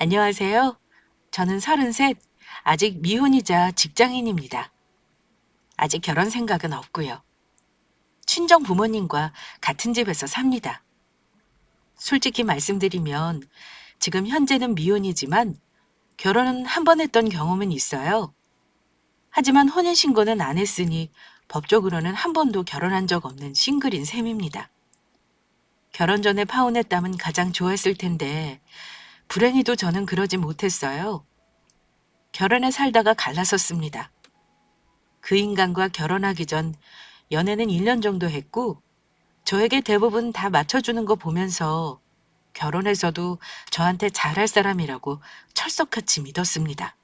안녕하세요. 저는 33, 아직 미혼이자 직장인입니다. 아직 결혼 생각은 없고요. 친정 부모님과 같은 집에서 삽니다. 솔직히 말씀드리면 지금 현재는 미혼이지만 결혼은 한 번 했던 경험은 있어요. 하지만 혼인신고는 안 했으니 법적으로는 한 번도 결혼한 적 없는 싱글인 셈입니다. 결혼 전에 파혼했다면 가장 좋았을 텐데 불행히도 저는 그러지 못했어요. 결혼해 살다가 갈라섰습니다. 그 인간과 결혼하기 전 연애는 1년 정도 했고 저에게 대부분 다 맞춰주는 거 보면서 결혼해서도 저한테 잘할 사람이라고 철석같이 믿었습니다.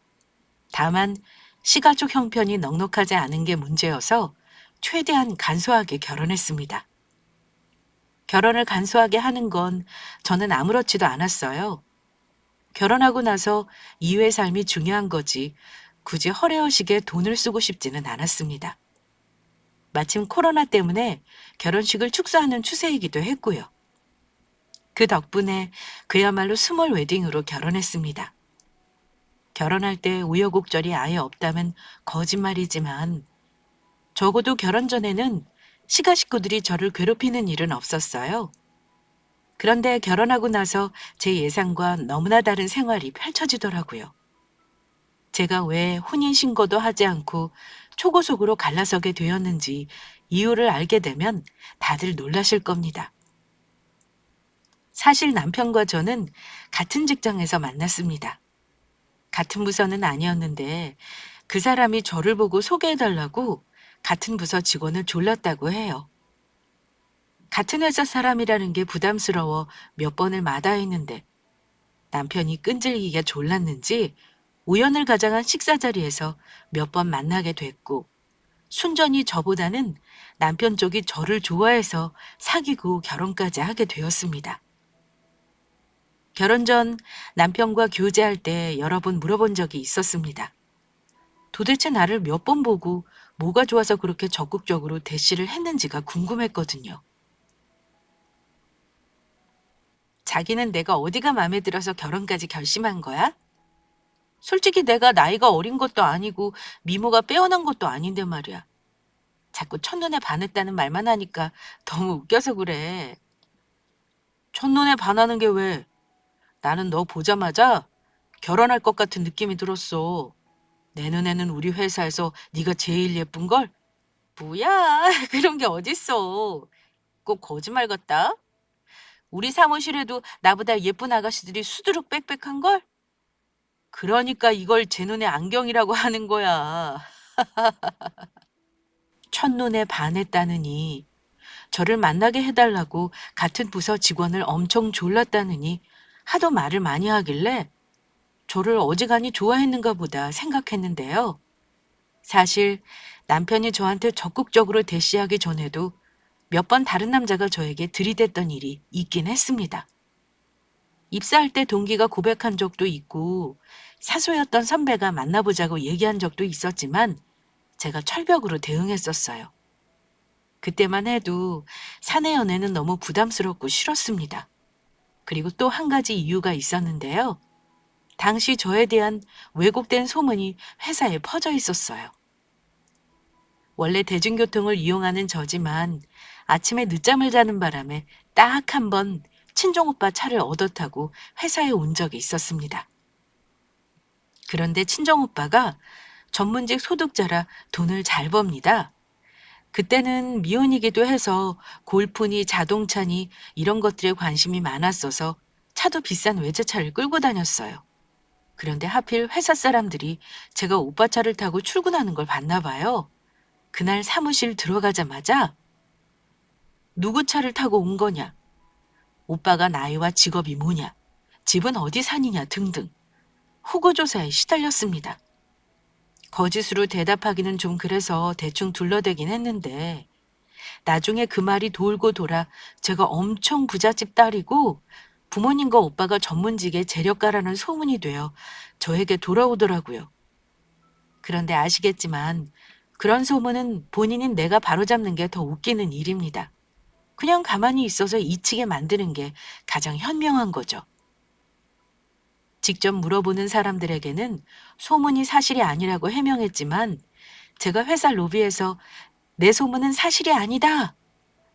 다만 시가족 형편이 넉넉하지 않은 게 문제여서 최대한 간소하게 결혼했습니다. 결혼을 간소하게 하는 건 저는 아무렇지도 않았어요. 결혼하고 나서 이후의 삶이 중요한 거지 굳이 허례허식에 돈을 쓰고 싶지는 않았습니다. 마침 코로나 때문에 결혼식을 축소하는 추세이기도 했고요. 그 덕분에 그야말로 스몰 웨딩으로 결혼했습니다. 결혼할 때 우여곡절이 아예 없다면 거짓말이지만 적어도 결혼 전에는 시가 식구들이 저를 괴롭히는 일은 없었어요. 그런데 결혼하고 나서 제 예상과 너무나 다른 생활이 펼쳐지더라고요. 제가 왜 혼인신고도 하지 않고 초고속으로 갈라서게 되었는지 이유를 알게 되면 다들 놀라실 겁니다. 사실 남편과 저는 같은 직장에서 만났습니다. 같은 부서는 아니었는데 그 사람이 저를 보고 소개해달라고 같은 부서 직원을 졸랐다고 해요. 같은 회사 사람이라는 게 부담스러워 몇 번을 마다했는데 남편이 끈질기게 졸랐는지 우연을 가장한 식사 자리에서 몇 번 만나게 됐고 순전히 저보다는 남편 쪽이 저를 좋아해서 사귀고 결혼까지 하게 되었습니다. 결혼 전 남편과 교제할 때 여러 번 물어본 적이 있었습니다. 도대체 나를 몇 번 보고 뭐가 좋아서 그렇게 적극적으로 대시를 했는지가 궁금했거든요. 자기는 내가 어디가 마음에 들어서 결혼까지 결심한 거야? 솔직히 내가 나이가 어린 것도 아니고 미모가 빼어난 것도 아닌데 말이야. 자꾸 첫눈에 반했다는 말만 하니까 너무 웃겨서 그래. 첫눈에 반하는 게 왜? 나는 너 보자마자 결혼할 것 같은 느낌이 들었어. 내 눈에는 우리 회사에서 네가 제일 예쁜걸? 뭐야, 그런 게 어딨어. 꼭 거짓말 같다. 우리 사무실에도 나보다 예쁜 아가씨들이 수두룩 빽빽한걸? 그러니까 이걸 제 눈에 안경이라고 하는 거야. 첫눈에 반했다느니, 저를 만나게 해달라고 같은 부서 직원을 엄청 졸랐다느니 하도 말을 많이 하길래 저를 어지간히 좋아했는가 보다 생각했는데요. 사실 남편이 저한테 적극적으로 대시하기 전에도 몇 번 다른 남자가 저에게 들이댔던 일이 있긴 했습니다. 입사할 때 동기가 고백한 적도 있고 사소였던 선배가 만나보자고 얘기한 적도 있었지만 제가 철벽으로 대응했었어요. 그때만 해도 사내 연애는 너무 부담스럽고 싫었습니다. 그리고 또 한 가지 이유가 있었는데요. 당시 저에 대한 왜곡된 소문이 회사에 퍼져 있었어요. 원래 대중교통을 이용하는 저지만 아침에 늦잠을 자는 바람에 딱 한 번 친정오빠 차를 얻어 타고 회사에 온 적이 있었습니다. 그런데 친정오빠가 전문직 소득자라 돈을 잘 법니다. 그때는 미혼이기도 해서 골프니 자동차니 이런 것들에 관심이 많았어서 차도 비싼 외제차를 끌고 다녔어요. 그런데 하필 회사 사람들이 제가 오빠 차를 타고 출근하는 걸 봤나 봐요. 그날 사무실 들어가자마자 누구 차를 타고 온 거냐, 오빠가 나이와 직업이 뭐냐, 집은 어디 사니냐 등등 후고조사에 시달렸습니다. 거짓으로 대답하기는 좀 그래서 대충 둘러대긴 했는데 나중에 그 말이 돌고 돌아 제가 엄청 부잣집 딸이고 부모님과 오빠가 전문직의 재력가라는 소문이 되어 저에게 돌아오더라고요. 그런데 아시겠지만 그런 소문은 본인인 내가 바로잡는 게 더 웃기는 일입니다. 그냥 가만히 있어서 잊히게 만드는 게 가장 현명한 거죠. 직접 물어보는 사람들에게는 소문이 사실이 아니라고 해명했지만 제가 회사 로비에서 내 소문은 사실이 아니다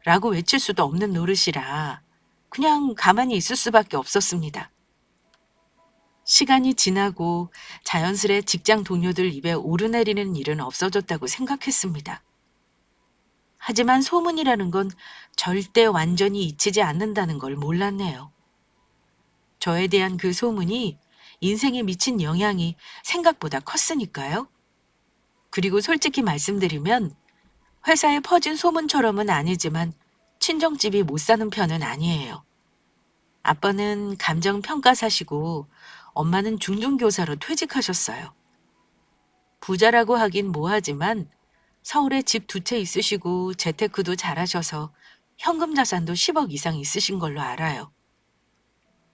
라고 외칠 수도 없는 노릇이라 그냥 가만히 있을 수밖에 없었습니다. 시간이 지나고 자연스레 직장 동료들 입에 오르내리는 일은 없어졌다고 생각했습니다. 하지만 소문이라는 건 절대 완전히 잊히지 않는다는 걸 몰랐네요. 저에 대한 그 소문이 인생에 미친 영향이 생각보다 컸으니까요. 그리고 솔직히 말씀드리면 회사에 퍼진 소문처럼은 아니지만 친정집이 못 사는 편은 아니에요. 아빠는 감정평가사시고 엄마는 중등교사로 퇴직하셨어요. 부자라고 하긴 뭐하지만 서울에 집 2채 있으시고 재테크도 잘하셔서 현금 자산도 10억 이상 있으신 걸로 알아요.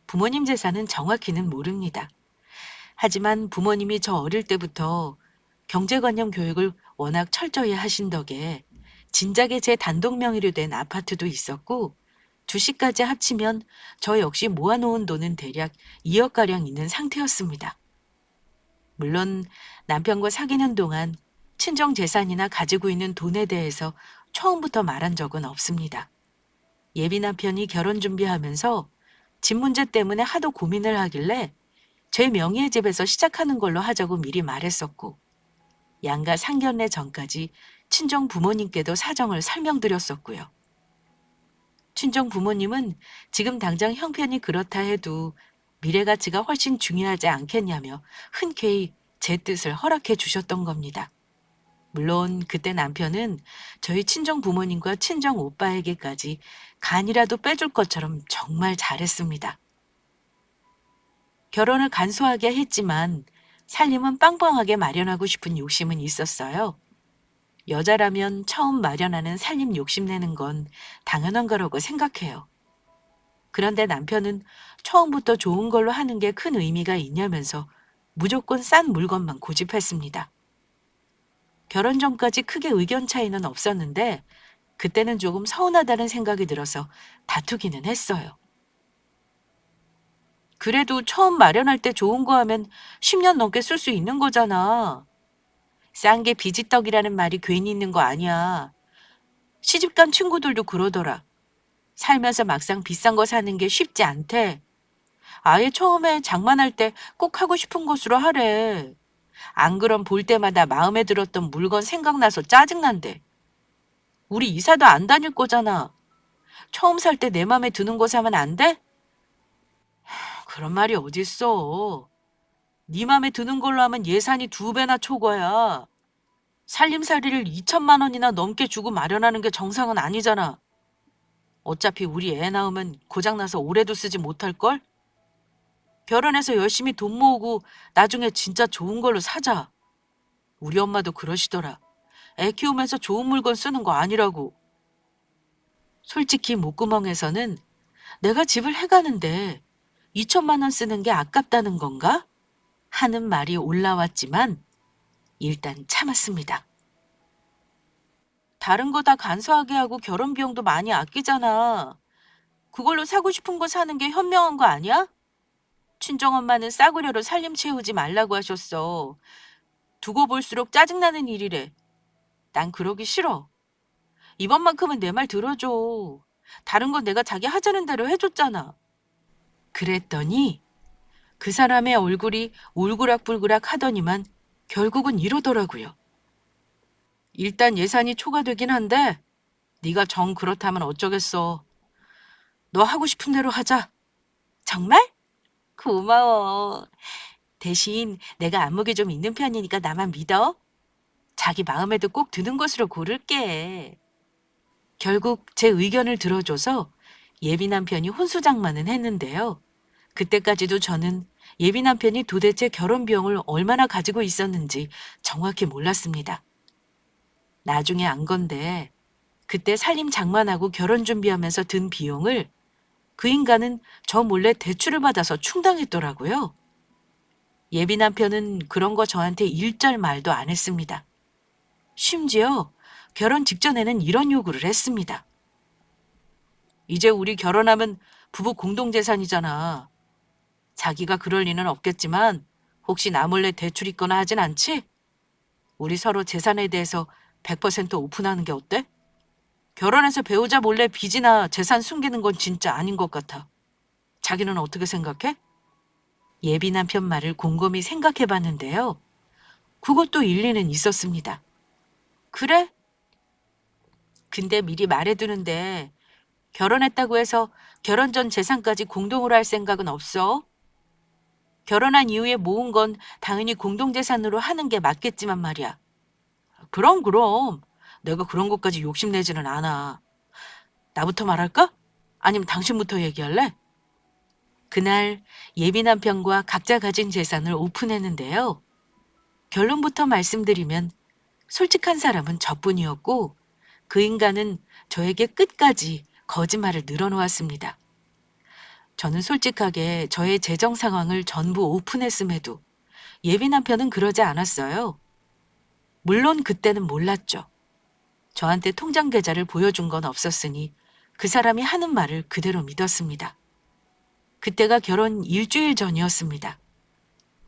부모님 재산은 정확히는 모릅니다. 하지만 부모님이 저 어릴 때부터 경제관념 교육을 워낙 철저히 하신 덕에 진작에 제 단독 명의로 된 아파트도 있었고 주식까지 합치면 저 역시 모아놓은 돈은 대략 2억가량 있는 상태였습니다. 물론 남편과 사귀는 동안 친정 재산이나 가지고 있는 돈에 대해서 처음부터 말한 적은 없습니다. 예비 남편이 결혼 준비하면서 집 문제 때문에 하도 고민을 하길래 제 명의의 집에서 시작하는 걸로 하자고 미리 말했었고 양가 상견례 전까지 친정 부모님께도 사정을 설명드렸었고요. 친정 부모님은 지금 당장 형편이 그렇다 해도 미래 가치가 훨씬 중요하지 않겠냐며 흔쾌히 제 뜻을 허락해 주셨던 겁니다. 물론 그때 남편은 저희 친정 부모님과 친정 오빠에게까지 간이라도 빼줄 것처럼 정말 잘했습니다. 결혼을 간소하게 했지만 살림은 빵빵하게 마련하고 싶은 욕심은 있었어요. 여자라면 처음 마련하는 살림 욕심내는 건 당연한 거라고 생각해요. 그런데 남편은 처음부터 좋은 걸로 하는 게 큰 의미가 있냐면서 무조건 싼 물건만 고집했습니다. 결혼 전까지 크게 의견 차이는 없었는데 그때는 조금 서운하다는 생각이 들어서 다투기는 했어요. 그래도 처음 마련할 때 좋은 거 하면 10년 넘게 쓸 수 있는 거잖아. 싼 게 비지떡이라는 말이 괜히 있는 거 아니야. 시집간 친구들도 그러더라. 살면서 막상 비싼 거 사는 게 쉽지 않대. 아예 처음에 장만할 때 꼭 하고 싶은 것으로 하래. 안 그럼 볼 때마다 마음에 들었던 물건 생각나서 짜증난대. 우리 이사도 안 다닐 거잖아. 처음 살 때 내 맘에 드는 거 사면 안 돼? 그런 말이 어딨어. 네 맘에 드는 걸로 하면 예산이 2배나 초과야. 살림살이를 2천만 원이나 넘게 주고 마련하는 게 정상은 아니잖아. 어차피 우리 애 낳으면 고장나서 오래도 쓰지 못할걸? 결혼해서 열심히 돈 모으고 나중에 진짜 좋은 걸로 사자. 우리 엄마도 그러시더라. 애 키우면서 좋은 물건 쓰는 거 아니라고. 솔직히 목구멍에서는 내가 집을 해가는데 2천만 원 쓰는 게 아깝다는 건가? 하는 말이 올라왔지만 일단 참았습니다. 다른 거 다 간소하게 하고 결혼 비용도 많이 아끼잖아. 그걸로 사고 싶은 거 사는 게 현명한 거 아니야? 친정엄마는 싸구려로 살림 채우지 말라고 하셨어. 두고 볼수록 짜증나는 일이래. 난 그러기 싫어. 이번만큼은 내 말 들어줘. 다른 건 내가 자기 하자는 대로 해줬잖아. 그랬더니 그 사람의 얼굴이 울그락불그락 하더니만 결국은 이러더라고요. 일단 예산이 초과되긴 한데 네가 정 그렇다면 어쩌겠어. 너 하고 싶은 대로 하자. 정말? 고마워. 대신 내가 안목이 좀 있는 편이니까 나만 믿어. 자기 마음에도 꼭 드는 것으로 고를게. 결국 제 의견을 들어줘서 예비 남편이 혼수장만은 했는데요. 그때까지도 저는 예비 남편이 도대체 결혼 비용을 얼마나 가지고 있었는지 정확히 몰랐습니다. 나중에 안 건데 그때 살림 장만하고 결혼 준비하면서 든 비용을 그 인간은 저 몰래 대출을 받아서 충당했더라고요. 예비 남편은 그런 거 저한테 일절 말도 안 했습니다. 심지어 결혼 직전에는 이런 요구를 했습니다. 이제 우리 결혼하면 부부 공동재산이잖아. 자기가 그럴 리는 없겠지만 혹시 나 몰래 대출 있거나 하진 않지? 우리 서로 재산에 대해서 100% 오픈하는 게 어때? 결혼해서 배우자 몰래 빚이나 재산 숨기는 건 진짜 아닌 것 같아. 자기는 어떻게 생각해? 예비 남편 말을 곰곰이 생각해 봤는데요. 그것도 일리는 있었습니다. 그래? 근데 미리 말해두는데 결혼했다고 해서 결혼 전 재산까지 공동으로 할 생각은 없어? 결혼한 이후에 모은 건 당연히 공동재산으로 하는 게 맞겠지만 말이야. 그럼. 내가 그런 것까지 욕심내지는 않아. 나부터 말할까? 아니면 당신부터 얘기할래? 그날 예비 남편과 각자 가진 재산을 오픈했는데요. 결론부터 말씀드리면 솔직한 사람은 저뿐이었고 그 인간은 저에게 끝까지 거짓말을 늘어놓았습니다. 저는 솔직하게 저의 재정 상황을 전부 오픈했음에도 예비 남편은 그러지 않았어요. 물론 그때는 몰랐죠. 저한테 통장 계좌를 보여준 건 없었으니 그 사람이 하는 말을 그대로 믿었습니다. 그때가 결혼 일주일 전이었습니다.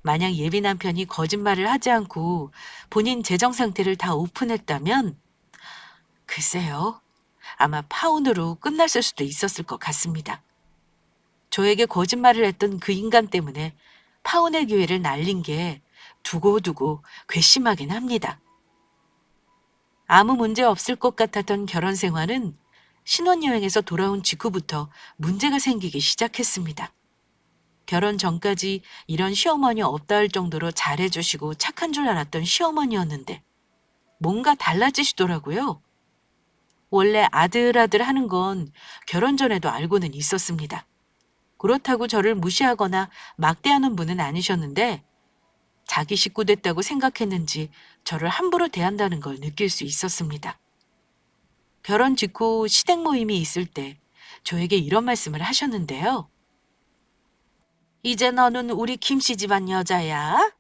만약 예비 남편이 거짓말을 하지 않고 본인 재정 상태를 다 오픈했다면 글쎄요. 아마 파혼으로 끝났을 수도 있었을 것 같습니다. 저에게 거짓말을 했던 그 인간 때문에 파혼의 기회를 날린 게 두고두고 괘씸하긴 합니다. 아무 문제 없을 것 같았던 결혼 생활은 신혼여행에서 돌아온 직후부터 문제가 생기기 시작했습니다. 결혼 전까지 이런 시어머니 없다 할 정도로 잘해주시고 착한 줄 알았던 시어머니였는데 뭔가 달라지시더라고요. 원래 아들아들 하는 건 결혼 전에도 알고는 있었습니다. 그렇다고 저를 무시하거나 막대하는 분은 아니셨는데 자기 식구 됐다고 생각했는지 저를 함부로 대한다는 걸 느낄 수 있었습니다. 결혼 직후 시댁 모임이 있을 때 저에게 이런 말씀을 하셨는데요. 이제 너는 우리 김씨 집안 여자야?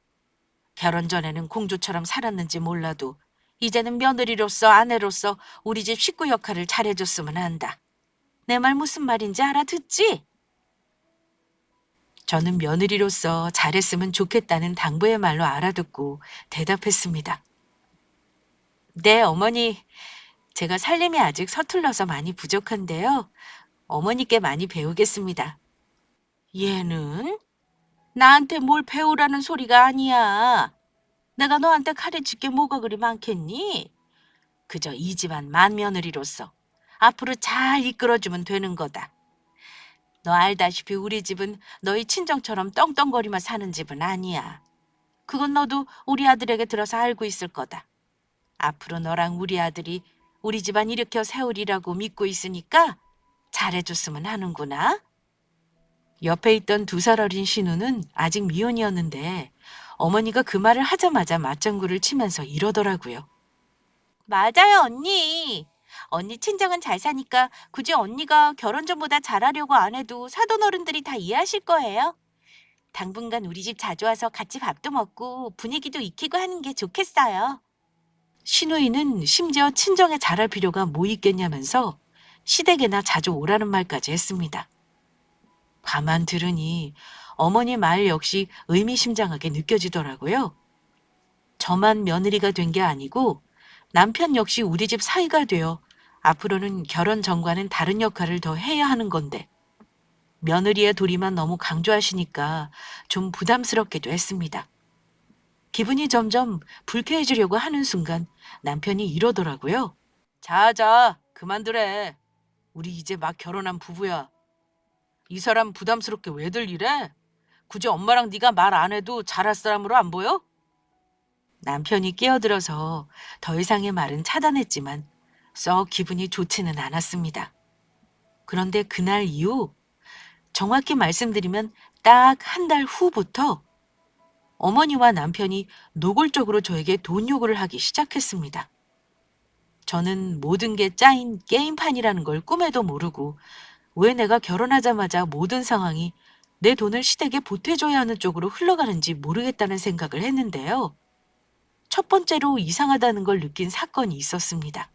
결혼 전에는 공주처럼 살았는지 몰라도 이제는 며느리로서 아내로서 우리 집 식구 역할을 잘해줬으면 한다. 내 말 무슨 말인지 알아듣지? 저는 며느리로서 잘했으면 좋겠다는 당부의 말로 알아듣고 대답했습니다. 네, 어머니. 제가 살림이 아직 서툴러서 많이 부족한데요. 어머니께 많이 배우겠습니다. 얘는 나한테 뭘 배우라는 소리가 아니야. 내가 너한테 가르칠 게 뭐가 그리 많겠니? 그저 이 집안 맏며느리로서 앞으로 잘 이끌어주면 되는 거다. 너 알다시피 우리 집은 너희 친정처럼 떵떵거리며 사는 집은 아니야. 그건 너도 우리 아들에게 들어서 알고 있을 거다. 앞으로 너랑 우리 아들이 우리 집안 일으켜 세우리라고 믿고 있으니까 잘해줬으면 하는구나. 옆에 있던 2살 어린 신우는 아직 미혼이었는데 어머니가 그 말을 하자마자 맞장구를 치면서 이러더라고요. 맞아요, 언니. 언니 친정은 잘 사니까 굳이 언니가 결혼 전보다 잘하려고 안 해도 사돈 어른들이 다 이해하실 거예요. 당분간 우리 집 자주 와서 같이 밥도 먹고 분위기도 익히고 하는 게 좋겠어요. 신우이는 심지어 친정에 잘할 필요가 뭐 있겠냐면서 시댁에나 자주 오라는 말까지 했습니다. 가만 들으니 어머니 말 역시 의미심장하게 느껴지더라고요. 저만 며느리가 된 게 아니고 남편 역시 우리 집 사위가 되어 앞으로는 결혼 전과는 다른 역할을 더 해야 하는 건데 며느리의 도리만 너무 강조하시니까 좀 부담스럽기도 했습니다. 기분이 점점 불쾌해지려고 하는 순간 남편이 이러더라고요. 자, 그만두래. 우리 이제 막 결혼한 부부야. 이 사람 부담스럽게 왜들 이래? 굳이 엄마랑 네가 말 안 해도 잘할 사람으로 안 보여? 남편이 끼어들어서 더 이상의 말은 차단했지만 썩 기분이 좋지는 않았습니다. 그런데 그날 이후 정확히 말씀드리면 딱 한 달 후부터 어머니와 남편이 노골적으로 저에게 돈 요구를 하기 시작했습니다. 저는 모든 게 짜인 게임판이라는 걸 꿈에도 모르고 왜 내가 결혼하자마자 모든 상황이 내 돈을 시댁에 보태줘야 하는 쪽으로 흘러가는지 모르겠다는 생각을 했는데요. 첫 번째로 이상하다는 걸 느낀 사건이 있었습니다.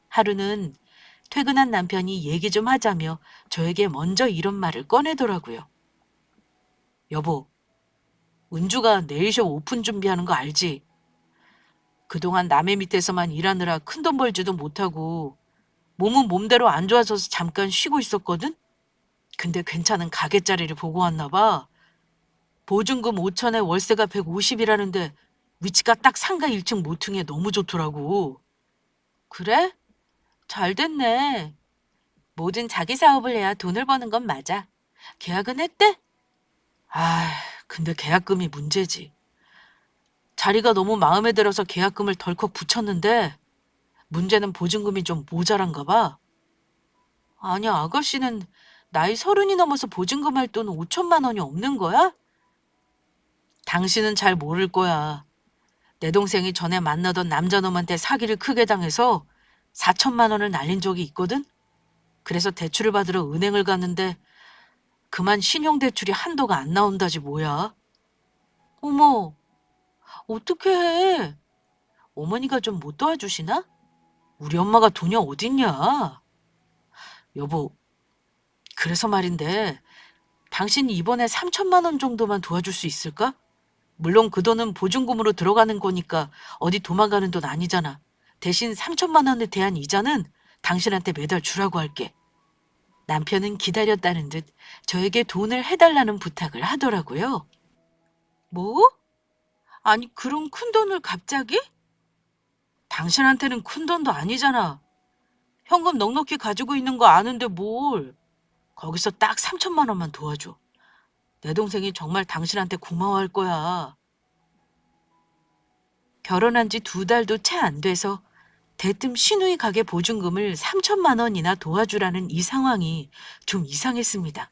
하루는 퇴근한 남편이 얘기 좀 하자며 저에게 먼저 이런 말을 꺼내더라고요. 여보, 은주가 네일숍 오픈 준비하는 거 알지? 그동안 남의 밑에서만 일하느라 큰돈 벌지도 못하고 몸은 몸대로 안 좋아져서 잠깐 쉬고 있었거든? 근데 괜찮은 가게 자리를 보고 왔나 봐. 보증금 5천에 월세가 150이라는데 위치가 딱 상가 1층 모퉁이에 너무 좋더라고. 그래? 잘 됐네. 뭐든 자기 사업을 해야 돈을 버는 건 맞아. 계약은 했대? 아, 근데 계약금이 문제지. 자리가 너무 마음에 들어서 계약금을 덜컥 붙였는데 문제는 보증금이 좀 모자란가 봐. 아니, 아가씨는 나이 30이 넘어서 보증금 할 돈 5천만 원이 없는 거야? 당신은 잘 모를 거야. 내 동생이 전에 만나던 남자놈한테 사기를 크게 당해서 4천만 원을 날린 적이 있거든? 그래서 대출을 받으러 은행을 갔는데 그만 신용대출이 한도가 안 나온다지 뭐야. 어머, 어떻게 해? 어머니가 좀 못 도와주시나? 우리 엄마가 돈이 어딨냐? 여보, 그래서 말인데 당신이 이번에 3천만 원 정도만 도와줄 수 있을까? 물론 그 돈은 보증금으로 들어가는 거니까 어디 도망가는 돈 아니잖아. 대신 3천만 원에 대한 이자는 당신한테 매달 주라고 할게. 남편은 기다렸다는 듯 저에게 돈을 해달라는 부탁을 하더라고요. 뭐? 아니, 그런 큰 돈을 갑자기? 당신한테는 큰 돈도 아니잖아. 현금 넉넉히 가지고 있는 거 아는데 뭘. 거기서 딱 3천만 원만 도와줘. 내 동생이 정말 당신한테 고마워할 거야. 결혼한 지 2달도 채 안 돼서 대뜸 시누이 가게 보증금을 3천만 원이나 도와주라는 이 상황이 좀 이상했습니다.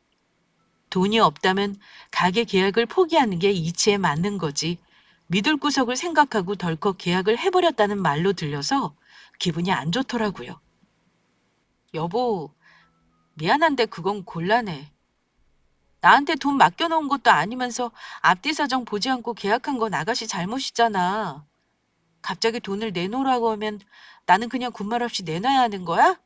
돈이 없다면 가게 계약을 포기하는 게 이치에 맞는 거지. 믿을 구석을 생각하고 덜컥 계약을 해버렸다는 말로 들려서 기분이 안 좋더라고요. 여보, 미안한데 그건 곤란해. 나한테 돈 맡겨놓은 것도 아니면서 앞뒤 사정 보지 않고 계약한 건 아가씨 잘못이잖아. 갑자기 돈을 내놓으라고 하면 나는 그냥 군말 없이 내놔야 하는 거야?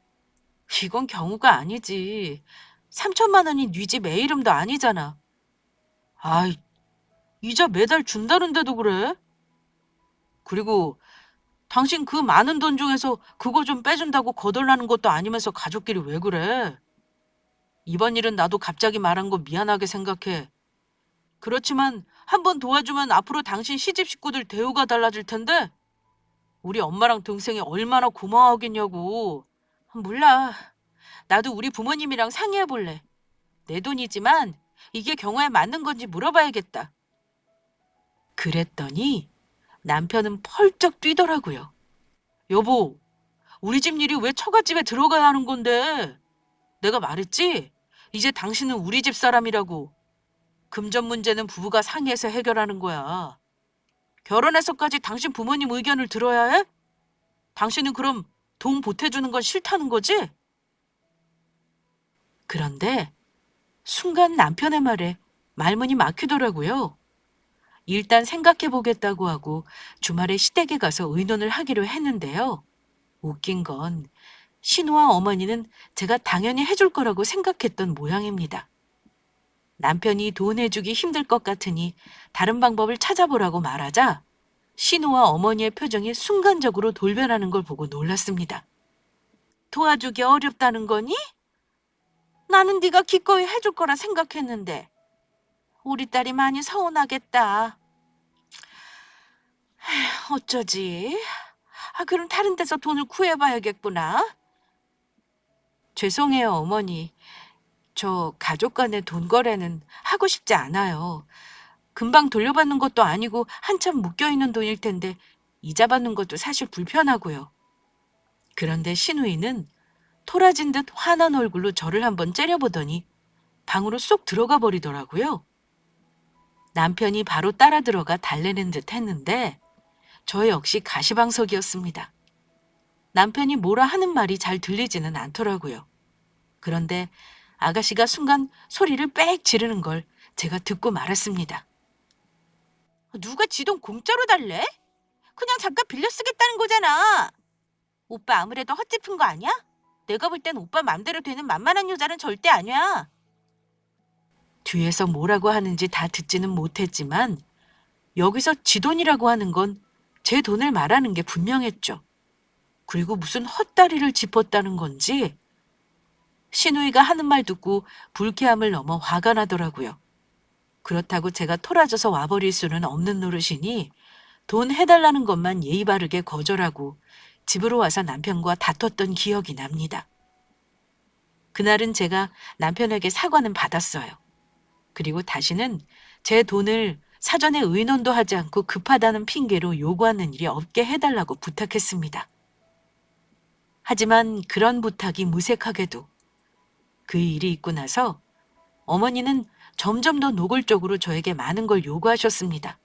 이건 경우가 아니지. 3천만 원이 네 집 애 이름도 아니잖아. 아이, 이자 매달 준다는데도 그래? 그리고 당신 그 많은 돈 중에서 그거 좀 빼준다고 거덜나는 것도 아니면서 가족끼리 왜 그래? 이번 일은 나도 갑자기 말한 거 미안하게 생각해. 그렇지만 한 번 도와주면 앞으로 당신 시집 식구들 대우가 달라질 텐데 우리 엄마랑 동생이 얼마나 고마워하겠냐고. 몰라. 나도 우리 부모님이랑 상의해 볼래. 내 돈이지만 이게 경우에 맞는 건지 물어봐야겠다. 그랬더니 남편은 펄쩍 뛰더라고요. 여보, 우리 집 일이 왜 처갓집에 들어가야 하는 건데? 내가 말했지? 이제 당신은 우리 집 사람이라고. 금전 문제는 부부가 상의해서 해결하는 거야. 결혼해서까지 당신 부모님 의견을 들어야 해? 당신은 그럼 돈 보태주는 건 싫다는 거지? 그런데 순간 남편의 말에 말문이 막히더라고요. 일단 생각해 보겠다고 하고 주말에 시댁에 가서 의논을 하기로 했는데요. 웃긴 건 신우와 어머니는 제가 당연히 해줄 거라고 생각했던 모양입니다. 남편이 돈 내주기 힘들 것 같으니 다른 방법을 찾아보라고 말하자 신우와 어머니의 표정이 순간적으로 돌변하는 걸 보고 놀랐습니다. 도와주기 어렵다는 거니? 나는 네가 기꺼이 해줄 거라 생각했는데 우리 딸이 많이 서운하겠다. 어쩌지? 그럼 다른 데서 돈을 구해봐야겠구나. 죄송해요, 어머니. 저 가족 간의 돈 거래는 하고 싶지 않아요. 금방 돌려받는 것도 아니고 한참 묶여있는 돈일 텐데 이자 받는 것도 사실 불편하고요. 그런데 신우이는 토라진 듯 화난 얼굴로 저를 한번 째려보더니 방으로 쏙 들어가 버리더라고요. 남편이 바로 따라 들어가 달래는 듯 했는데 저 역시 가시방석이었습니다. 남편이 뭐라 하는 말이 잘 들리지는 않더라고요. 그런데 아가씨가 순간 소리를 빽 지르는 걸 제가 듣고 말았습니다. 누가 지 돈 공짜로 달래? 그냥 잠깐 빌려 쓰겠다는 거잖아. 오빠 아무래도 헛짚은 거 아니야? 내가 볼 땐 오빠 맘대로 되는 만만한 여자는 절대 아니야. 뒤에서 뭐라고 하는지 다 듣지는 못했지만 여기서 지 돈이라고 하는 건 제 돈을 말하는 게 분명했죠. 그리고 무슨 헛다리를 짚었다는 건지 시누이가 하는 말 듣고 불쾌함을 넘어 화가 나더라고요. 그렇다고 제가 토라져서 와버릴 수는 없는 노릇이니 돈 해달라는 것만 예의 바르게 거절하고 집으로 와서 남편과 다퉜던 기억이 납니다. 그날은 제가 남편에게 사과는 받았어요. 그리고 다시는 제 돈을 사전에 의논도 하지 않고 급하다는 핑계로 요구하는 일이 없게 해달라고 부탁했습니다. 하지만 그런 부탁이 무색하게도 그 일이 있고 나서 어머니는 점점 더 노골적으로 저에게 많은 걸 요구하셨습니다.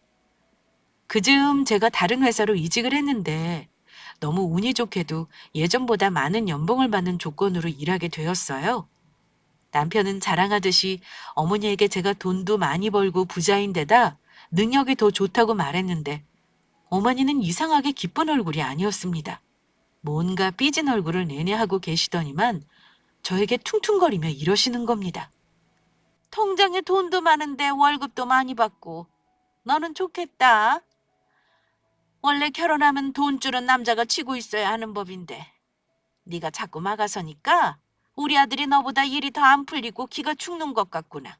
그즈음 제가 다른 회사로 이직을 했는데 너무 운이 좋게도 예전보다 많은 연봉을 받는 조건으로 일하게 되었어요. 남편은 자랑하듯이 어머니에게 제가 돈도 많이 벌고 부자인 데다 능력이 더 좋다고 말했는데 어머니는 이상하게 기쁜 얼굴이 아니었습니다. 뭔가 삐진 얼굴을 내내 하고 계시더니만 저에게 퉁퉁거리며 이러시는 겁니다. 통장에 돈도 많은데 월급도 많이 받고 너는 좋겠다. 원래 결혼하면 돈줄은 남자가 쥐고 있어야 하는 법인데 네가 자꾸 막아서니까 우리 아들이 너보다 일이 더 안 풀리고 기가 죽는 것 같구나.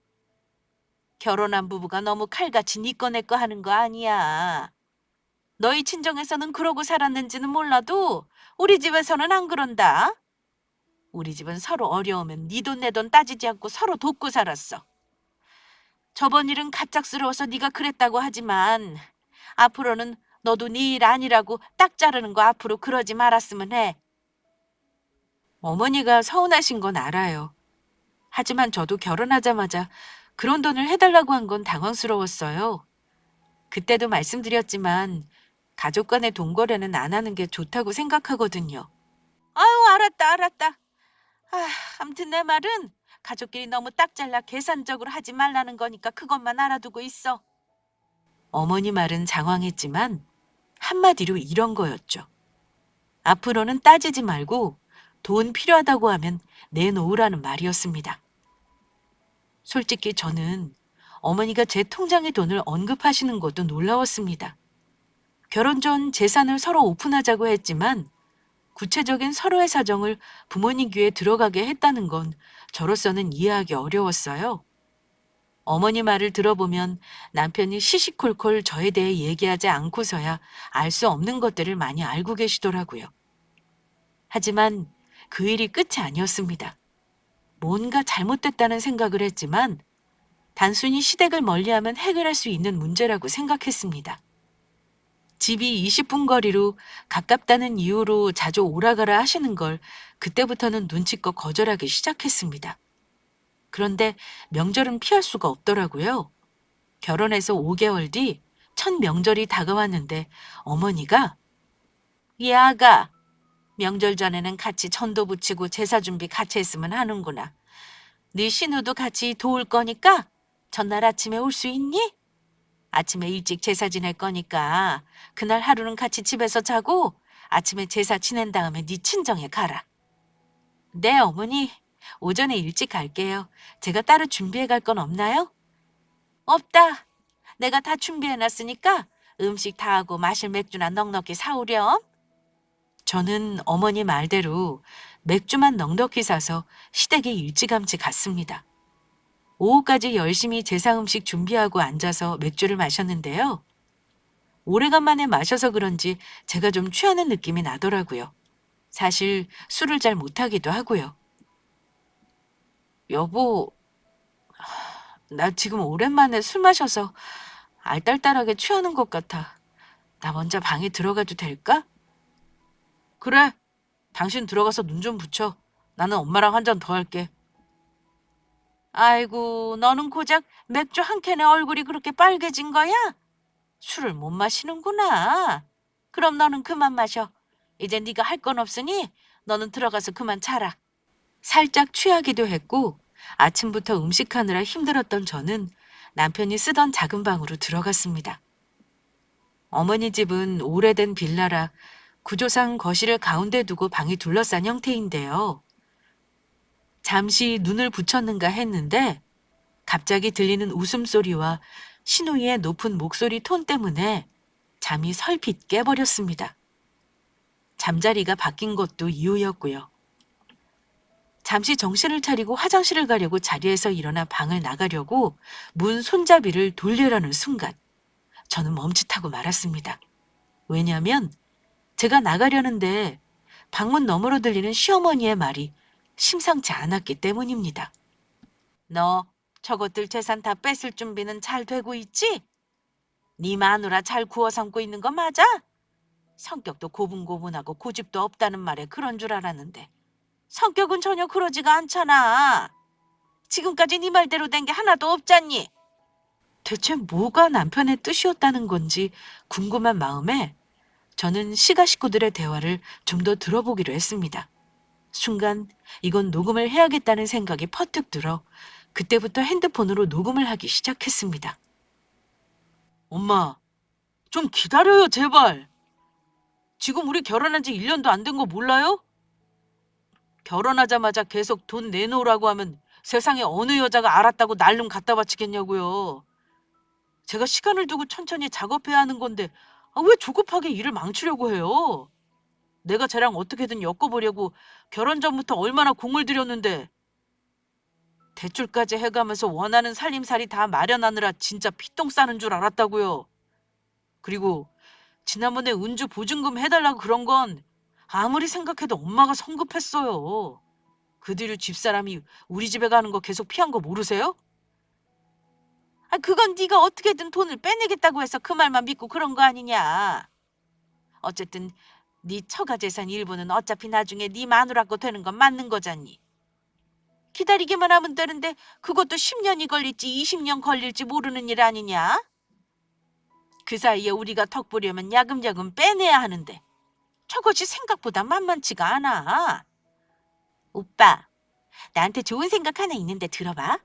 결혼한 부부가 너무 칼같이 니 거 내 거 하는 거 아니야. 너희 친정에서는 그러고 살았는지는 몰라도 우리 집에서는 안 그런다. 우리 집은 서로 어려우면 네 돈 내 돈 따지지 않고 서로 돕고 살았어. 저번 일은 갑작스러워서 네가 그랬다고 하지만 앞으로는 너도 네 일 아니라고 딱 자르는 거 앞으로 그러지 말았으면 해. 어머니가 서운하신 건 알아요. 하지만 저도 결혼하자마자 그런 돈을 해달라고 한 건 당황스러웠어요. 그때도 말씀드렸지만 가족 간의 돈 거래는 안 하는 게 좋다고 생각하거든요. 아유, 알았다. 아무튼 내 말은 가족끼리 너무 딱 잘라 계산적으로 하지 말라는 거니까 그것만 알아두고 있어. 어머니 말은 장황했지만 한마디로 이런 거였죠. 앞으로는 따지지 말고 돈 필요하다고 하면 내놓으라는 말이었습니다. 솔직히 저는 어머니가 제 통장의 돈을 언급하시는 것도 놀라웠습니다. 결혼 전 재산을 서로 오픈하자고 했지만 구체적인 서로의 사정을 부모님 귀에 들어가게 했다는 건 저로서는 이해하기 어려웠어요. 어머니 말을 들어보면 남편이 시시콜콜 저에 대해 얘기하지 않고서야 알 수 없는 것들을 많이 알고 계시더라고요. 하지만 그 일이 끝이 아니었습니다. 뭔가 잘못됐다는 생각을 했지만 단순히 시댁을 멀리하면 해결할 수 있는 문제라고 생각했습니다. 집이 20분 거리로 가깝다는 이유로 자주 오라가라 하시는 걸 그때부터는 눈치껏 거절하기 시작했습니다. 그런데 명절은 피할 수가 없더라고요. 결혼해서 5개월 뒤 첫 명절이 다가왔는데 어머니가 아가, 명절 전에는 같이 전도 붙이고 제사 준비 같이 했으면 하는구나. 네 신우도 같이 도울 거니까 전날 아침에 올 수 있니? 아침에 일찍 제사 지낼 거니까 그날 하루는 같이 집에서 자고 아침에 제사 지낸 다음에 네 친정에 가라. 네, 어머니. 오전에 일찍 갈게요. 제가 따로 준비해 갈 건 없나요? 없다. 내가 다 준비해놨으니까 음식 다 하고 마실 맥주나 넉넉히 사오렴. 저는 어머니 말대로 맥주만 넉넉히 사서 시댁에 일찌감치 갔습니다. 오후까지 열심히 제사 음식 준비하고 앉아서 맥주를 마셨는데요. 오래간만에 마셔서 그런지 제가 좀 취하는 느낌이 나더라고요. 사실 술을 잘 못하기도 하고요. 여보, 나 지금 오랜만에 술 마셔서 알딸딸하게 취하는 것 같아. 나 먼저 방에 들어가도 될까? 그래, 당신 들어가서 눈 좀 붙여. 나는 엄마랑 한 잔 더 할게. 아이고, 너는 고작 맥주 한 캔에 얼굴이 그렇게 빨개진 거야? 술을 못 마시는구나. 그럼 너는 그만 마셔. 이제 네가 할 건 없으니 너는 들어가서 그만 자라. 살짝 취하기도 했고 아침부터 음식하느라 힘들었던 저는 남편이 쓰던 작은 방으로 들어갔습니다. 어머니 집은 오래된 빌라라 구조상 거실을 가운데 두고 방이 둘러싼 형태인데요. 잠시 눈을 붙였는가 했는데 갑자기 들리는 웃음소리와 신우이의 높은 목소리 톤 때문에 잠이 설핏 깨버렸습니다. 잠자리가 바뀐 것도 이유였고요. 잠시 정신을 차리고 화장실을 가려고 자리에서 일어나 방을 나가려고 문 손잡이를 돌리려는 순간 저는 멈칫하고 말았습니다. 왜냐하면 제가 나가려는데 방문 너머로 들리는 시어머니의 말이 심상치 않았기 때문입니다. 너 저것들 재산 다 뺏을 준비는 잘 되고 있지? 네 마누라 잘 구워 삼고 있는 거 맞아? 성격도 고분고분하고 고집도 없다는 말에 그런 줄 알았는데 성격은 전혀 그러지가 않잖아. 지금까지 네 말대로 된 게 하나도 없잖니. 대체 뭐가 남편의 뜻이었다는 건지 궁금한 마음에 저는 시가 식구들의 대화를 좀 더 들어보기로 했습니다. 순간 이건 녹음을 해야겠다는 생각이 퍼뜩 들어 그때부터 핸드폰으로 녹음을 하기 시작했습니다. 엄마, 좀 기다려요, 제발. 지금 우리 결혼한 지 1년도 안 된 거 몰라요? 결혼하자마자 계속 돈 내놓으라고 하면 세상에 어느 여자가 알았다고 날름 갖다 바치겠냐고요. 제가 시간을 두고 천천히 작업해야 하는 건데 왜 조급하게 일을 망치려고 해요? 내가 쟤랑 어떻게든 엮어보려고 결혼 전부터 얼마나 공을 들였는데 대출까지 해가면서 원하는 살림살이 다 마련하느라 진짜 피똥 싸는 줄 알았다고요. 그리고 지난번에 은주 보증금 해달라고 그런 건 아무리 생각해도 엄마가 성급했어요. 그 뒤로 집사람이 우리 집에 가는 거 계속 피한 거 모르세요? 그건 네가 어떻게든 돈을 빼내겠다고 해서 그 말만 믿고 그런 거 아니냐. 어쨌든 네 처가 재산 일부는 어차피 나중에 네 마누라 거 되는 건 맞는 거잖니. 기다리기만 하면 되는데 그것도 10년이 걸릴지 20년 걸릴지 모르는 일 아니냐? 그 사이에 우리가 턱 보려면 야금야금 빼내야 하는데 저것이 생각보다 만만치가 않아. 오빠, 나한테 좋은 생각 하나 있는데 들어봐.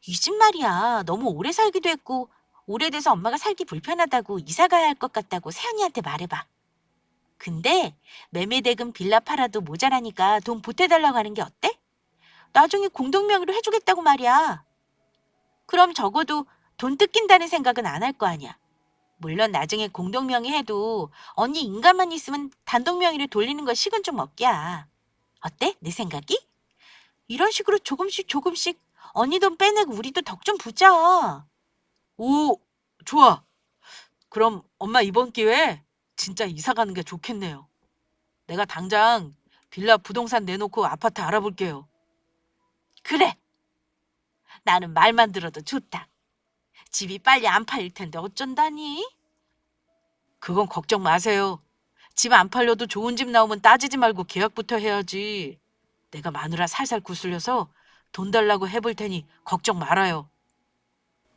이 집 말이야. 너무 오래 살기도 했고 오래돼서 엄마가 살기 불편하다고 이사 가야 할 것 같다고 세연이한테 말해봐. 근데 매매대금 빌라 팔아도 모자라니까 돈 보태달라고 하는 게 어때? 나중에 공동명의로 해주겠다고 말이야. 그럼 적어도 돈 뜯긴다는 생각은 안 할 거 아니야. 물론 나중에 공동명의 해도 언니 인간만 있으면 단독명의로 돌리는 거 식은 죽 먹기야. 어때? 내 생각이? 이런 식으로 조금씩 조금씩 언니 돈 빼내고 우리도 덕 좀 부자. 오, 좋아. 그럼 엄마 이번 기회에 진짜 이사 가는 게 좋겠네요. 내가 당장 빌라 부동산 내놓고 아파트 알아볼게요. 그래. 나는 말만 들어도 좋다. 집이 빨리 안 팔릴 텐데 어쩐다니? 그건 걱정 마세요. 집 안 팔려도 좋은 집 나오면 따지지 말고 계약부터 해야지. 내가 마누라 살살 구슬려서 돈 달라고 해볼 테니 걱정 말아요.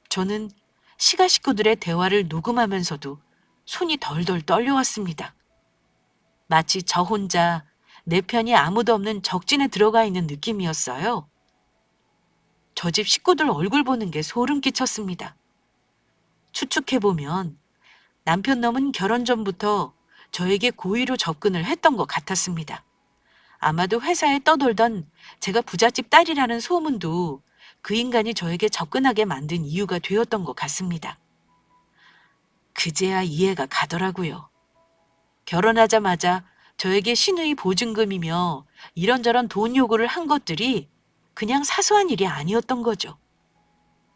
저는 시가 식구들의 대화를 녹음하면서도 손이 덜덜 떨려왔습니다. 마치 저 혼자 내 편이 아무도 없는 적진에 들어가 있는 느낌이었어요. 저 집 식구들 얼굴 보는 게 소름 끼쳤습니다. 추측해보면 남편 놈은 결혼 전부터 저에게 고의로 접근을 했던 것 같았습니다. 아마도 회사에 떠돌던 제가 부잣집 딸이라는 소문도 그 인간이 저에게 접근하게 만든 이유가 되었던 것 같습니다. 그제야 이해가 가더라고요. 결혼하자마자 저에게 신의 보증금이며 이런저런 돈 요구를 한 것들이 그냥 사소한 일이 아니었던 거죠.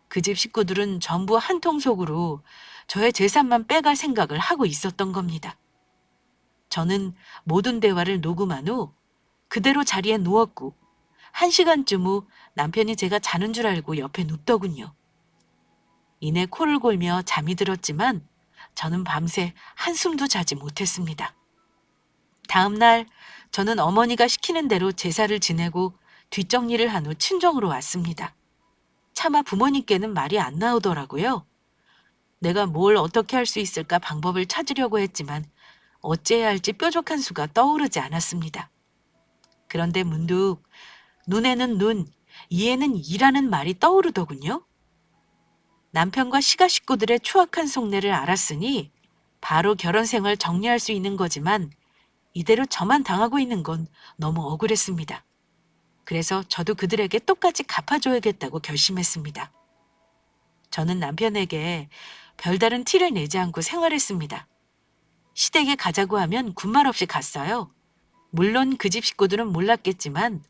그 집 식구들은 전부 한 통속으로 저의 재산만 빼갈 생각을 하고 있었던 겁니다. 저는 모든 대화를 녹음한 후 그대로 자리에 누웠고 1시간쯤 후 남편이 제가 자는 줄 알고 옆에 눕더군요. 이내 코를 골며 잠이 들었지만 저는 밤새 한숨도 자지 못했습니다. 다음 날 저는 어머니가 시키는 대로 제사를 지내고 뒷정리를 한 후 친정으로 왔습니다. 차마 부모님께는 말이 안 나오더라고요. 내가 뭘 어떻게 할 수 있을까 방법을 찾으려고 했지만 어찌해야 할지 뾰족한 수가 떠오르지 않았습니다. 그런데 문득 눈에는 눈, 이에는 이라는 말이 떠오르더군요. 남편과 시가 식구들의 추악한 속내를 알았으니 바로 결혼 생활 정리할 수 있는 거지만 이대로 저만 당하고 있는 건 너무 억울했습니다. 그래서 저도 그들에게 똑같이 갚아줘야겠다고 결심했습니다. 저는 남편에게 별다른 티를 내지 않고 생활했습니다. 시댁에 가자고 하면 군말 없이 갔어요. 물론 그 집 식구들은 몰랐겠지만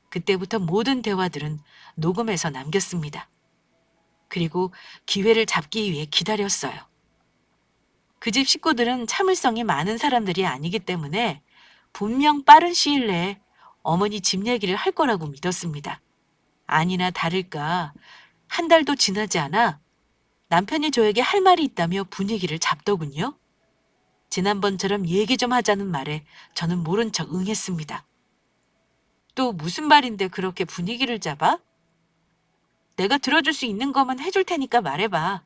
그때부터 모든 대화들은 녹음해서 남겼습니다. 그리고 기회를 잡기 위해 기다렸어요. 그 집 식구들은 참을성이 많은 사람들이 아니기 때문에 분명 빠른 시일 내에 어머니 집 얘기를 할 거라고 믿었습니다. 아니나 다를까 한 달도 지나지 않아 남편이 저에게 할 말이 있다며 분위기를 잡더군요. 지난번처럼 얘기 좀 하자는 말에 저는 모른 척 응했습니다. 또 무슨 말인데 그렇게 분위기를 잡아? 내가 들어줄 수 있는 것만 해줄 테니까 말해봐.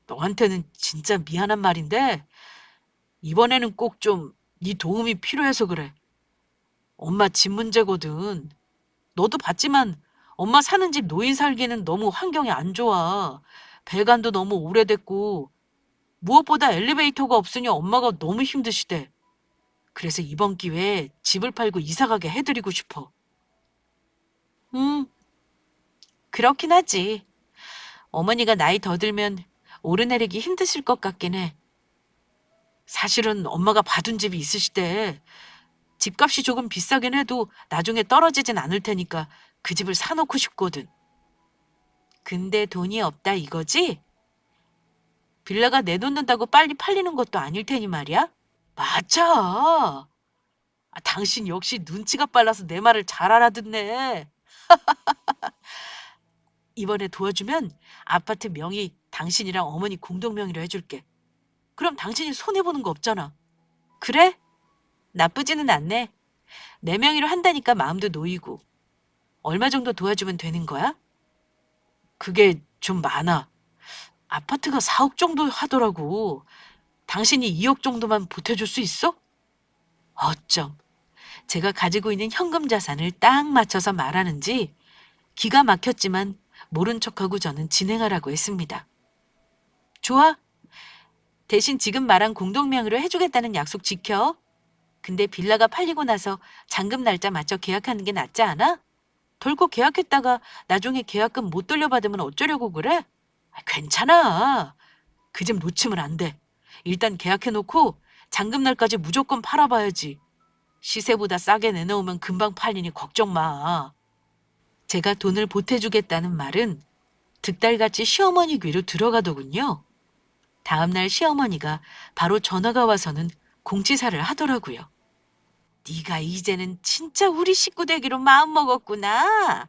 너한테는 진짜 미안한 말인데 이번에는 꼭 좀 네 도움이 필요해서 그래. 엄마 집 문제거든. 너도 봤지만 엄마 사는 집 노인 살기는 너무 환경이 안 좋아. 배관도 너무 오래됐고 무엇보다 엘리베이터가 없으니 엄마가 너무 힘드시대. 그래서 이번 기회에 집을 팔고 이사 가게 해드리고 싶어. 음, 그렇긴 하지. 어머니가 나이 더 들면 오르내리기 힘드실 것 같긴 해. 사실은 엄마가 봐둔 집이 있으시대. 집값이 조금 비싸긴 해도 나중에 떨어지진 않을 테니까 그 집을 사놓고 싶거든. 근데 돈이 없다 이거지? 빌라가 내놓는다고 빨리 팔리는 것도 아닐 테니 말이야? 맞아. 당신 역시 눈치가 빨라서 내 말을 잘 알아듣네. 이번에 도와주면 아파트 명의 당신이랑 어머니 공동 명의로 해줄게. 그럼 당신이 손해보는 거 없잖아. 그래? 나쁘지는 않네. 내 명의로 한다니까 마음도 놓이고. 얼마 정도 도와주면 되는 거야? 그게 좀 많아. 아파트가 4억 정도 하더라고. 당신이 2억 정도만 보태줄 수 있어? 어쩜. 제가 가지고 있는 현금 자산을 딱 맞춰서 말하는지 기가 막혔지만 모른 척하고 저는 진행하라고 했습니다. 좋아. 대신 지금 말한 공동명의로 해주겠다는 약속 지켜. 근데 빌라가 팔리고 나서 잔금 날짜 맞춰 계약하는 게 낫지 않아? 덜컥 계약했다가 나중에 계약금 못 돌려받으면 어쩌려고 그래? 괜찮아. 그 집 놓치면 안 돼. 일단 계약해놓고 잔금 날까지 무조건 팔아봐야지. 시세보다 싸게 내놓으면 금방 팔리니 걱정 마. 제가 돈을 보태주겠다는 말은 득달같이 시어머니 귀로 들어가더군요. 다음날 시어머니가 바로 전화가 와서는 공지사를 하더라고요. 네가 이제는 진짜 우리 식구 되기로 마음먹었구나.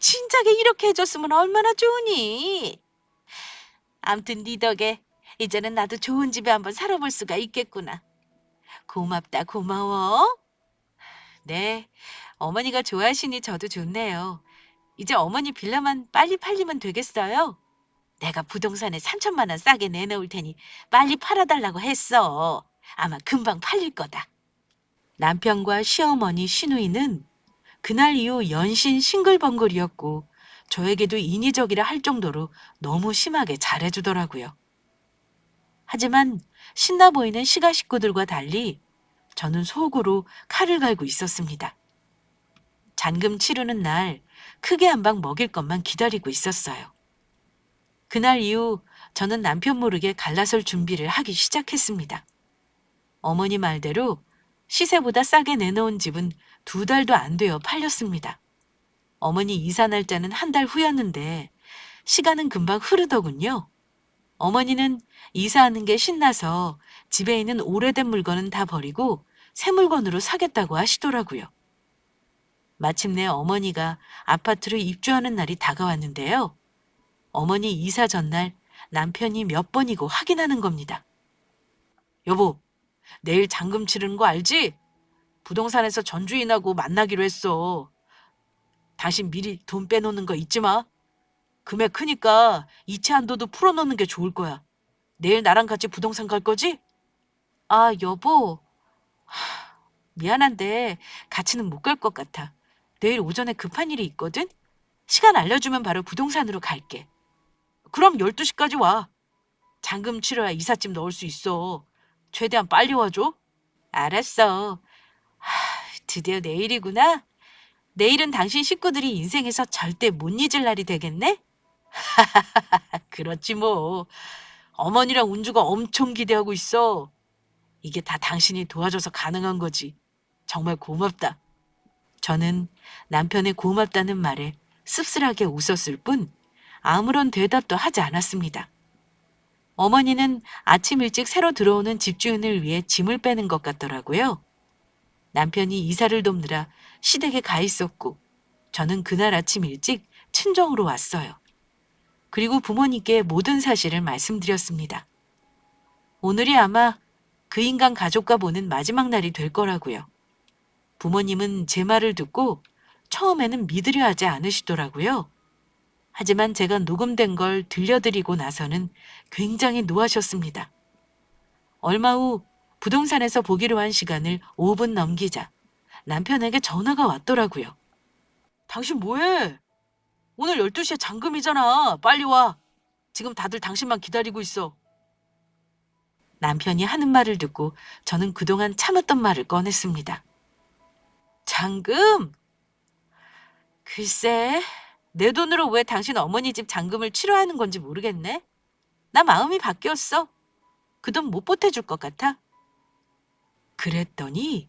진작에 이렇게 해줬으면 얼마나 좋으니. 암튼 네 덕에 이제는 나도 좋은 집에 한번 살아볼 수가 있겠구나. 고맙다 고마워. 네, 어머니가 좋아하시니 저도 좋네요. 이제 어머니 빌라만 빨리 팔리면 되겠어요? 내가 부동산에 3천만 원 싸게 내놓을 테니 빨리 팔아달라고 했어. 아마 금방 팔릴 거다. 남편과 시어머니 시누이는 그날 이후 연신 싱글벙글이었고 저에게도 인위적이라 할 정도로 너무 심하게 잘해주더라고요. 하지만 신나 보이는 시가 식구들과 달리 저는 속으로 칼을 갈고 있었습니다. 잔금 치르는 날 크게 한 방 먹일 것만 기다리고 있었어요. 그날 이후 저는 남편 모르게 갈라설 준비를 하기 시작했습니다. 어머니 말대로 시세보다 싸게 내놓은 집은 2달도 안 되어 팔렸습니다. 어머니 이사 날짜는 한 달 후였는데 시간은 금방 흐르더군요. 어머니는 이사하는 게 신나서 집에 있는 오래된 물건은 다 버리고 새 물건으로 사겠다고 하시더라고요. 마침내 어머니가 아파트로 입주하는 날이 다가왔는데요. 어머니 이사 전날 남편이 몇 번이고 확인하는 겁니다. 여보, 내일 잔금 치르는 거 알지? 부동산에서 전주인하고 만나기로 했어. 당신 미리 돈 빼놓는 거 잊지 마. 금액 크니까 이체 한도도 풀어놓는 게 좋을 거야. 내일 나랑 같이 부동산 갈 거지? 여보. 미안한데 같이는 못 갈 것 같아. 내일 오전에 급한 일이 있거든? 시간 알려주면 바로 부동산으로 갈게. 그럼 12시까지 와. 잔금 치러야 이삿짐 넣을 수 있어. 최대한 빨리 와줘. 알았어. 드디어 내일이구나. 내일은 당신 식구들이 인생에서 절대 못 잊을 날이 되겠네? 그렇지 뭐. 어머니랑 운주가 엄청 기대하고 있어. 이게 다 당신이 도와줘서 가능한 거지. 정말 고맙다. 저는 남편의 고맙다는 말에 씁쓸하게 웃었을 뿐 아무런 대답도 하지 않았습니다. 어머니는 아침 일찍 새로 들어오는 집주인을 위해 짐을 빼는 것 같더라고요. 남편이 이사를 돕느라 시댁에 가 있었고 저는 그날 아침 일찍 친정으로 왔어요. 그리고 부모님께 모든 사실을 말씀드렸습니다. 오늘이 아마 그 인간 가족과 보는 마지막 날이 될 거라고요. 부모님은 제 말을 듣고 처음에는 믿으려 하지 않으시더라고요. 하지만 제가 녹음된 걸 들려드리고 나서는 굉장히 노하셨습니다. 얼마 후 부동산에서 보기로 한 시간을 5분 넘기자 남편에게 전화가 왔더라고요. 당신 뭐해? 오늘 12시에 잔금이잖아. 빨리 와. 지금 다들 당신만 기다리고 있어. 남편이 하는 말을 듣고 저는 그동안 참았던 말을 꺼냈습니다. 잔금? 글쎄, 내 돈으로 왜 당신 어머니 집 잔금을 치러야 하는 건지 모르겠네. 나 마음이 바뀌었어. 그 돈 못 보태줄 것 같아. 그랬더니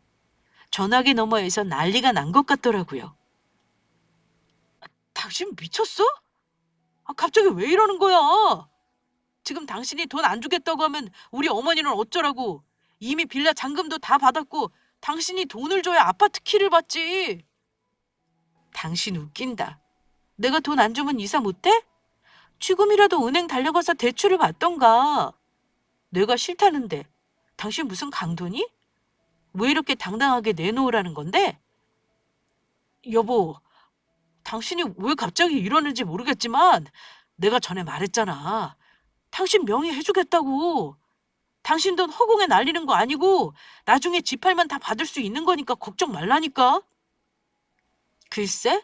전화기 너머에서 난리가 난 것 같더라고요. 당신 미쳤어? 갑자기 왜 이러는 거야? 지금 당신이 돈 안 주겠다고 하면 우리 어머니는 어쩌라고? 이미 빌라 잔금도 다 받았고 당신이 돈을 줘야 아파트 키를 받지. 당신 웃긴다. 내가 돈 안 주면 이사 못해? 지금이라도 은행 달려가서 대출을 받던가. 내가 싫다는데 당신 무슨 강도니? 왜 이렇게 당당하게 내놓으라는 건데? 여보, 당신이 왜 갑자기 이러는지 모르겠지만 내가 전에 말했잖아. 당신 명의 해주겠다고. 당신 돈 허공에 날리는 거 아니고 나중에 집 팔면 다 받을 수 있는 거니까 걱정 말라니까. 글쎄,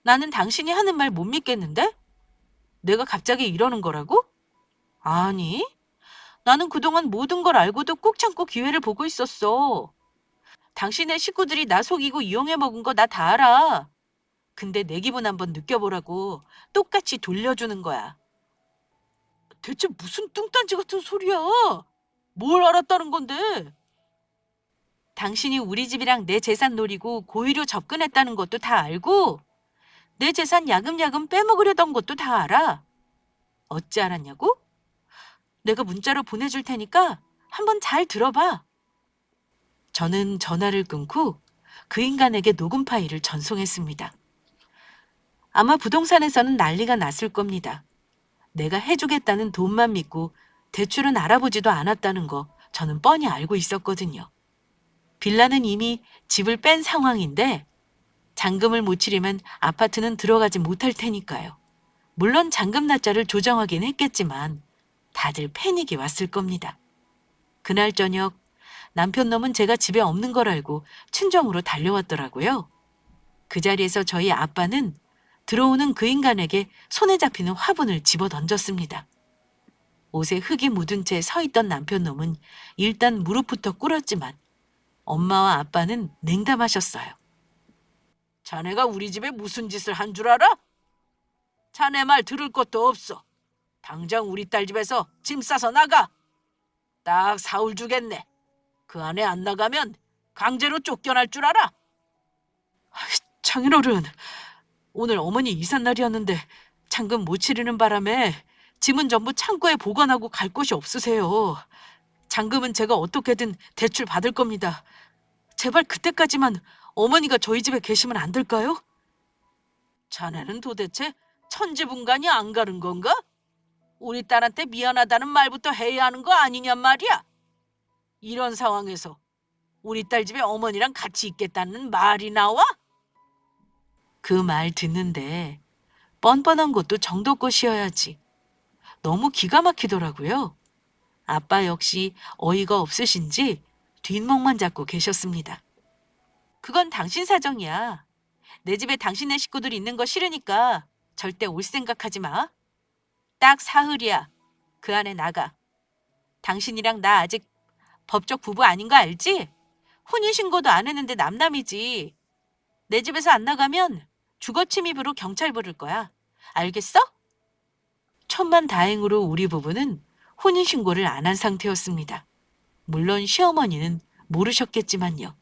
나는 당신이 하는 말 못 믿겠는데? 내가 갑자기 이러는 거라고? 아니, 나는 그동안 모든 걸 알고도 꾹 참고 기회를 보고 있었어. 당신의 식구들이 나 속이고 이용해 먹은 거 나 다 알아. 근데 내 기분 한번 느껴보라고 똑같이 돌려주는 거야. 대체 무슨 뚱딴지 같은 소리야? 뭘 알았다는 건데? 당신이 우리 집이랑 내 재산 노리고 고의로 접근했다는 것도 다 알고 내 재산 야금야금 빼먹으려던 것도 다 알아. 어찌 알았냐고? 내가 문자로 보내줄 테니까 한번 잘 들어봐. 저는 전화를 끊고 그 인간에게 녹음 파일을 전송했습니다. 아마 부동산에서는 난리가 났을 겁니다. 내가 해주겠다는 돈만 믿고 대출은 알아보지도 않았다는 거 저는 뻔히 알고 있었거든요. 빌라는 이미 집을 뺀 상황인데 잔금을 못 치르면 아파트는 들어가지 못할 테니까요. 물론 잔금 날짜를 조정하긴 했겠지만 다들 패닉이 왔을 겁니다. 그날 저녁 남편 놈은 제가 집에 없는 걸 알고 친정으로 달려왔더라고요. 그 자리에서 저희 아빠는 들어오는 그 인간에게 손에 잡히는 화분을 집어 던졌습니다. 옷에 흙이 묻은 채 서 있던 남편 놈은 일단 무릎부터 꿇었지만 엄마와 아빠는 냉담하셨어요. 자네가 우리 집에 무슨 짓을 한 줄 알아? 자네 말 들을 것도 없어. 당장 우리 딸 집에서 짐 싸서 나가. 딱 사흘 주겠네. 그 안에 안 나가면 강제로 쫓겨날 줄 알아. 장인어른, 오늘 어머니 이삿날이었는데 잔금 못 치르는 바람에 짐은 전부 창고에 보관하고 갈 곳이 없으세요. 잔금은 제가 어떻게든 대출 받을 겁니다. 제발 그때까지만 어머니가 저희 집에 계시면 안 될까요? 자네는 도대체 천지분간이 안 가는 건가? 우리 딸한테 미안하다는 말부터 해야 하는 거 아니냔 말이야. 이런 상황에서 우리 딸 집에 어머니랑 같이 있겠다는 말이 나와? 그 말 듣는데 뻔뻔한 것도 정도껏이어야지. 너무 기가 막히더라고요. 아빠 역시 어이가 없으신지 뒷목만 잡고 계셨습니다. 그건 당신 사정이야. 내 집에 당신네 식구들 있는 거 싫으니까 절대 올 생각하지 마. 딱 사흘이야. 그 안에 나가. 당신이랑 나 아직 법적 부부 아닌 거 알지? 혼인신고도 안 했는데 남남이지. 내 집에서 안 나가면 주거침입으로 경찰 부를 거야. 알겠어? 천만다행으로 우리 부부는 혼인신고를 안 한 상태였습니다. 물론 시어머니는 모르셨겠지만요.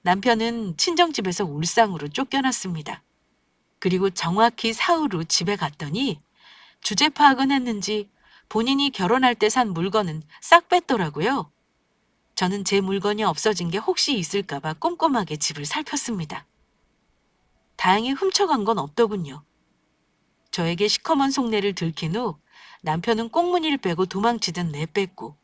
남편은 친정집에서 울상으로 쫓겨났습니다. 그리고 정확히 사흘 후 집에 갔더니 주제 파악은 했는지 본인이 결혼할 때 산 물건은 싹 뺐더라고요. 저는 제 물건이 없어진 게 혹시 있을까봐 꼼꼼하게 집을 살폈습니다. 다행히 훔쳐간 건 없더군요. 저에게 시커먼 속내를 들킨 후 남편은 꽁무니를 빼고 도망치듯 내뺐고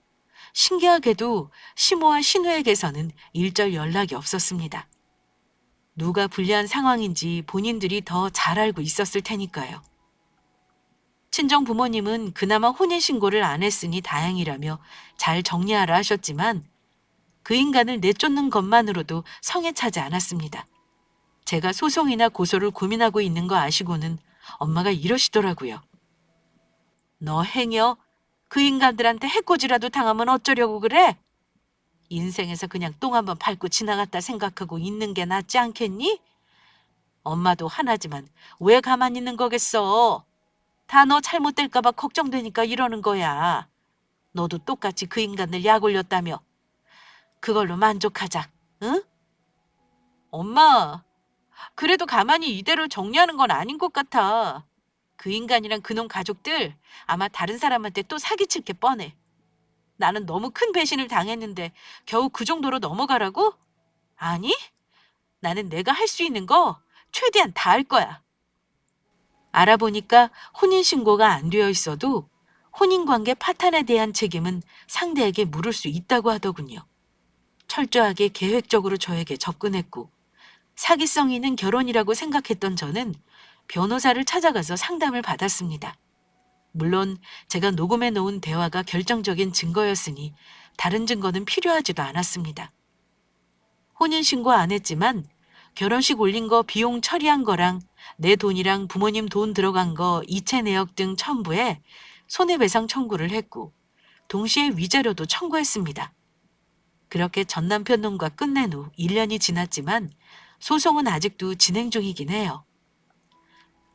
신기하게도 시모와 신우에게서는 일절 연락이 없었습니다. 누가 불리한 상황인지 본인들이 더 잘 알고 있었을 테니까요. 친정 부모님은 그나마 혼인신고를 안 했으니 다행이라며 잘 정리하라 하셨지만 그 인간을 내쫓는 것만으로도 성에 차지 않았습니다. 제가 소송이나 고소를 고민하고 있는 거 아시고는 엄마가 이러시더라고요. 너 행여 그 인간들한테 해코지라도 당하면 어쩌려고 그래? 인생에서 그냥 똥 한번 밟고 지나갔다 생각하고 있는 게 낫지 않겠니? 엄마도 하나지만 왜 가만히 있는 거겠어? 다 너 잘못될까 봐 걱정되니까 이러는 거야. 너도 똑같이 그 인간을 약 올렸다며. 그걸로 만족하자, 응? 엄마, 그래도 가만히 이대로 정리하는 건 아닌 것 같아. 그 인간이랑 그놈 가족들 아마 다른 사람한테 또 사기칠 게 뻔해. 나는 너무 큰 배신을 당했는데 겨우 그 정도로 넘어가라고? 아니, 나는 내가 할 수 있는 거 최대한 다 할 거야. 알아보니까 혼인신고가 안 되어 있어도 혼인관계 파탄에 대한 책임은 상대에게 물을 수 있다고 하더군요. 철저하게 계획적으로 저에게 접근했고 사기성 있는 결혼이라고 생각했던 저는 변호사를 찾아가서 상담을 받았습니다. 물론 제가 녹음해 놓은 대화가 결정적인 증거였으니 다른 증거는 필요하지도 않았습니다. 혼인신고 안 했지만 결혼식 올린 거 비용 처리한 거랑 내 돈이랑 부모님 돈 들어간 거 이체 내역 등 첨부해 손해배상 청구를 했고 동시에 위자료도 청구했습니다. 그렇게 전 남편 놈과 끝낸 후 1년이 지났지만 소송은 아직도 진행 중이긴 해요.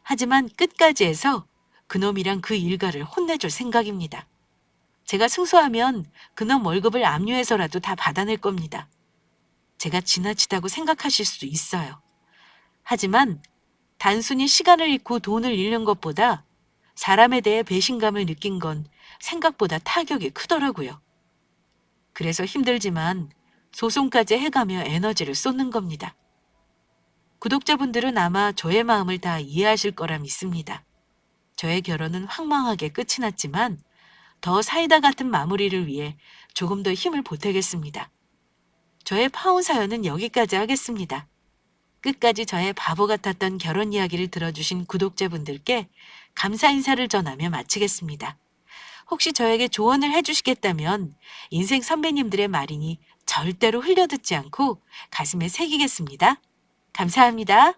하지만 끝까지 해서 그놈이랑 그 일가를 혼내줄 생각입니다. 제가 승소하면 그놈 월급을 압류해서라도 다 받아낼 겁니다. 제가 지나치다고 생각하실 수도 있어요. 하지만 단순히 시간을 잃고 돈을 잃는 것보다 사람에 대해 배신감을 느낀 건 생각보다 타격이 크더라고요. 그래서 힘들지만 소송까지 해가며 에너지를 쏟는 겁니다. 구독자분들은 아마 저의 마음을 다 이해하실 거라 믿습니다. 저의 결혼은 황망하게 끝이 났지만 더 사이다 같은 마무리를 위해 조금 더 힘을 보태겠습니다. 저의 파혼 사연은 여기까지 하겠습니다. 끝까지 저의 바보 같았던 결혼 이야기를 들어주신 구독자분들께 감사 인사를 전하며 마치겠습니다. 혹시 저에게 조언을 해주시겠다면 인생 선배님들의 말이니 절대로 흘려듣지 않고 가슴에 새기겠습니다. 감사합니다.